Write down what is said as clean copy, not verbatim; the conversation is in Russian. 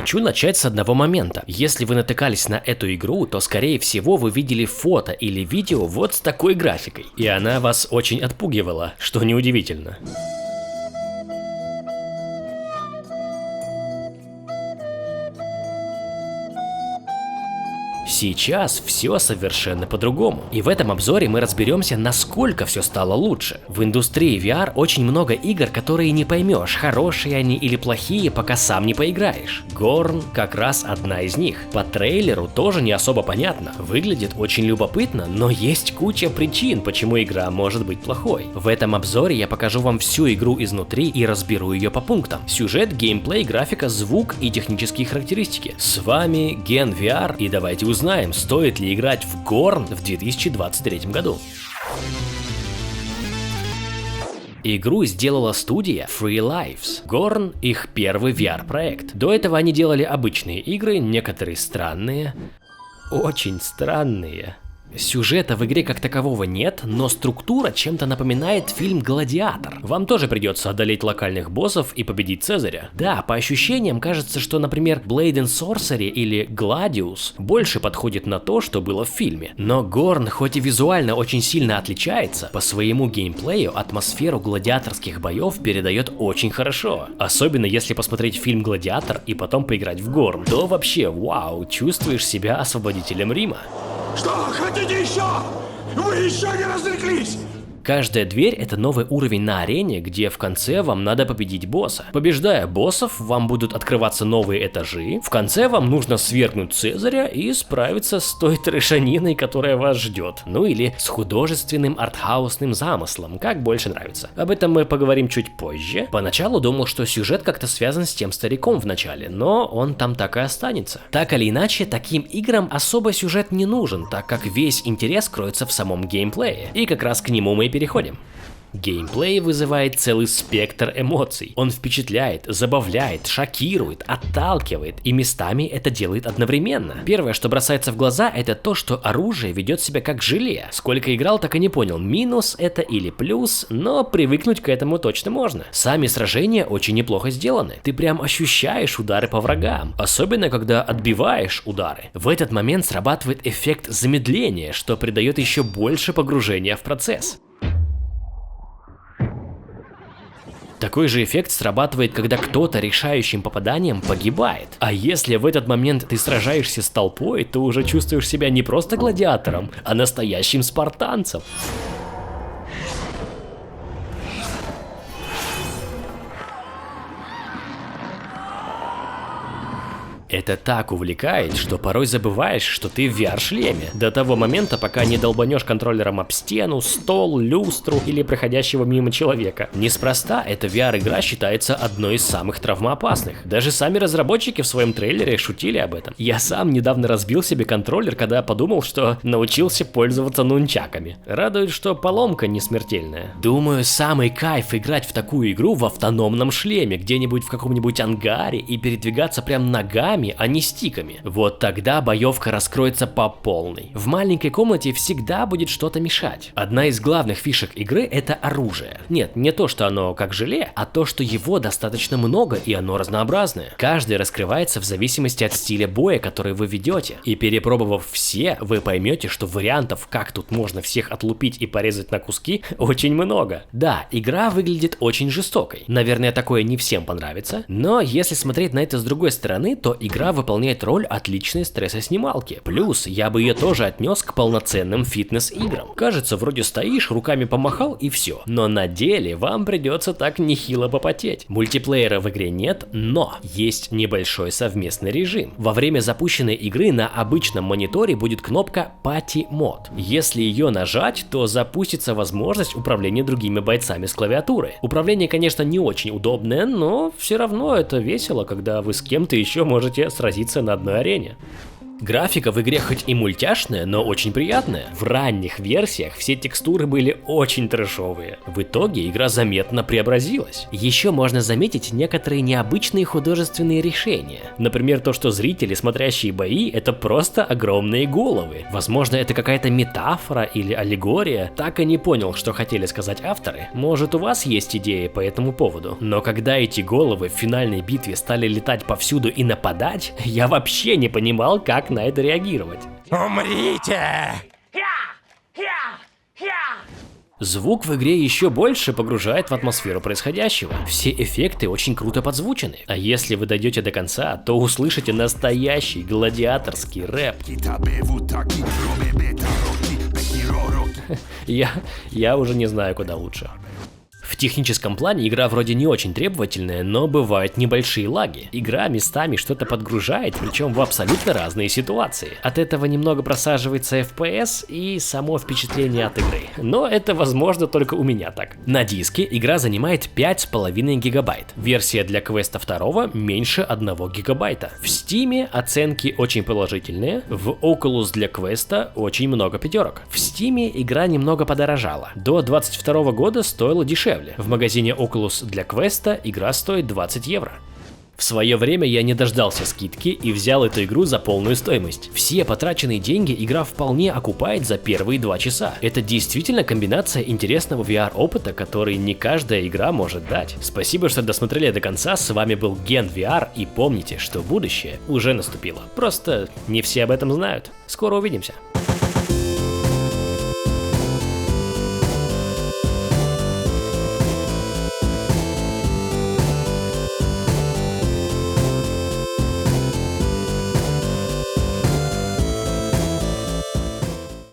Хочу начать с одного момента. Если вы натыкались на эту игру, то скорее всего вы видели фото или видео вот с такой графикой. И она вас очень отпугивала, что неудивительно. Сейчас все совершенно по-другому. И в этом обзоре мы разберемся, насколько все стало лучше. В индустрии VR очень много игр, которые не поймешь, хорошие они или плохие, пока сам не поиграешь. Горн как раз одна из них. По трейлеру тоже не особо понятно. Выглядит очень любопытно, но есть куча причин, почему игра может быть плохой. В этом обзоре я покажу вам всю игру изнутри и разберу ее по пунктам. Сюжет, геймплей, графика, звук и технические характеристики. С вами Ген VR, и давайте узнаем, стоит ли играть в Горн в 2023 году. Игру сделала студия Free Lives. Горн — их первый VR-проект. До этого они делали обычные игры, некоторые странные, очень странные. Сюжета в игре как такового нет, но структура чем-то напоминает фильм «Гладиатор». Вам тоже придется одолеть локальных боссов и победить Цезаря. Да, по ощущениям кажется, что, например, Blade and Sorcery или Gladius больше подходит на то, что было в фильме. Но Горн, хоть и визуально очень сильно отличается, по своему геймплею атмосферу гладиаторских боев передает очень хорошо. Особенно если посмотреть фильм «Гладиатор» и потом поиграть в Горн, то вообще, вау, чувствуешь себя освободителем Рима. Что, хотите еще? Вы еще не развлеклись? Каждая дверь — это новый уровень на арене, где в конце вам надо победить босса. Побеждая боссов, вам будут открываться новые этажи. В конце вам нужно свергнуть Цезаря и справиться с той трэшаниной, которая вас ждет. Ну или с художественным артхаусным замыслом, как больше нравится. Об этом мы поговорим чуть позже. Поначалу думал, что сюжет как-то связан с тем стариком в начале, но он там так и останется. Так или иначе, таким играм особо сюжет не нужен, так как весь интерес кроется в самом геймплее. И как раз к нему мы и переходим. Геймплей вызывает целый спектр эмоций. Он впечатляет, забавляет, шокирует, отталкивает, и местами это делает одновременно. Первое, что бросается в глаза, это то, что оружие ведет себя как желе. Сколько играл, так и не понял, минус это или плюс, но привыкнуть к этому точно можно. Сами сражения очень неплохо сделаны. Ты прям ощущаешь удары по врагам, особенно когда отбиваешь удары. В этот момент срабатывает эффект замедления, что придает еще больше погружения в процесс. Такой же эффект срабатывает, когда кто-то решающим попаданием погибает. А если в этот момент ты сражаешься с толпой, то уже чувствуешь себя не просто гладиатором, а настоящим спартанцем. Это так увлекает, что порой забываешь, что ты в VR-шлеме. До того момента, пока не долбанешь контроллером об стену, стол, люстру или проходящего мимо человека. Неспроста эта VR-игра считается одной из самых травмоопасных. Даже сами разработчики в своем трейлере шутили об этом. Я сам недавно разбил себе контроллер, когда подумал, что научился пользоваться нунчаками. Радует, что поломка не смертельная. Думаю, самый кайф играть в такую игру в автономном шлеме, где-нибудь в каком-нибудь ангаре и передвигаться прям ногами, а не стиками. Вот тогда боевка раскроется по полной. В маленькой комнате всегда будет что-то мешать. Одна из главных фишек игры — это оружие. Нет, не то, что оно как желе, а то, что его достаточно много и оно разнообразное. Каждый раскрывается в зависимости от стиля боя, который вы ведете. И перепробовав все, вы поймете, что вариантов, как тут можно всех отлупить и порезать на куски, очень много. Да, игра выглядит очень жестокой. Наверное, такое не всем понравится. Но если смотреть на это с другой стороны, то игра выполняет роль отличной стрессоснималки. Плюс я бы ее тоже отнес к полноценным фитнес-играм. Кажется, вроде стоишь, руками помахал и все. Но на деле вам придется так нехило попотеть. Мультиплеера в игре нет, но есть небольшой совместный режим. Во время запущенной игры на обычном мониторе будет кнопка Party Mode. Если ее нажать, то запустится возможность управления другими бойцами с клавиатуры. Управление, конечно, не очень удобное, но все равно это весело, когда вы с кем-то еще можете сразиться на одной арене. Графика в игре хоть и мультяшная, но очень приятная. В ранних версиях все текстуры были очень трэшовые. В итоге игра заметно преобразилась. Еще можно заметить некоторые необычные художественные решения. Например, то, что зрители, смотрящие бои, это просто огромные головы. Возможно, это какая-то метафора или аллегория. Так и не понял, что хотели сказать авторы. Может, у вас есть идеи по этому поводу. Но когда эти головы в финальной битве стали летать повсюду и нападать, я вообще не понимал, как на это реагировать. Умрите! Звук в игре еще больше погружает в атмосферу происходящего. Все эффекты очень круто подзвучены. А если вы дойдете до конца, то услышите настоящий гладиаторский рэп. Я уже не знаю, куда лучше. В техническом плане игра вроде не очень требовательная, но бывают небольшие лаги. Игра местами что-то подгружает, причем в абсолютно разные ситуации. От этого немного просаживается FPS и само впечатление от игры. Но это возможно только у меня так. На диске игра занимает 5,5 гигабайт. Версия для квеста 2 меньше 1 гигабайта. В Steam оценки очень положительные. В Oculus для квеста очень много пятерок. В Steam игра немного подорожала. До 2022 года стоила дешевле. В магазине Oculus для квеста игра стоит 20 евро. В свое время я не дождался скидки и взял эту игру за полную стоимость. Все потраченные деньги игра вполне окупает за первые 2 часа. Это действительно комбинация интересного VR-опыта, который не каждая игра может дать. Спасибо, что досмотрели до конца, с вами был Ген VR, и помните, что будущее уже наступило. Просто не все об этом знают. Скоро увидимся.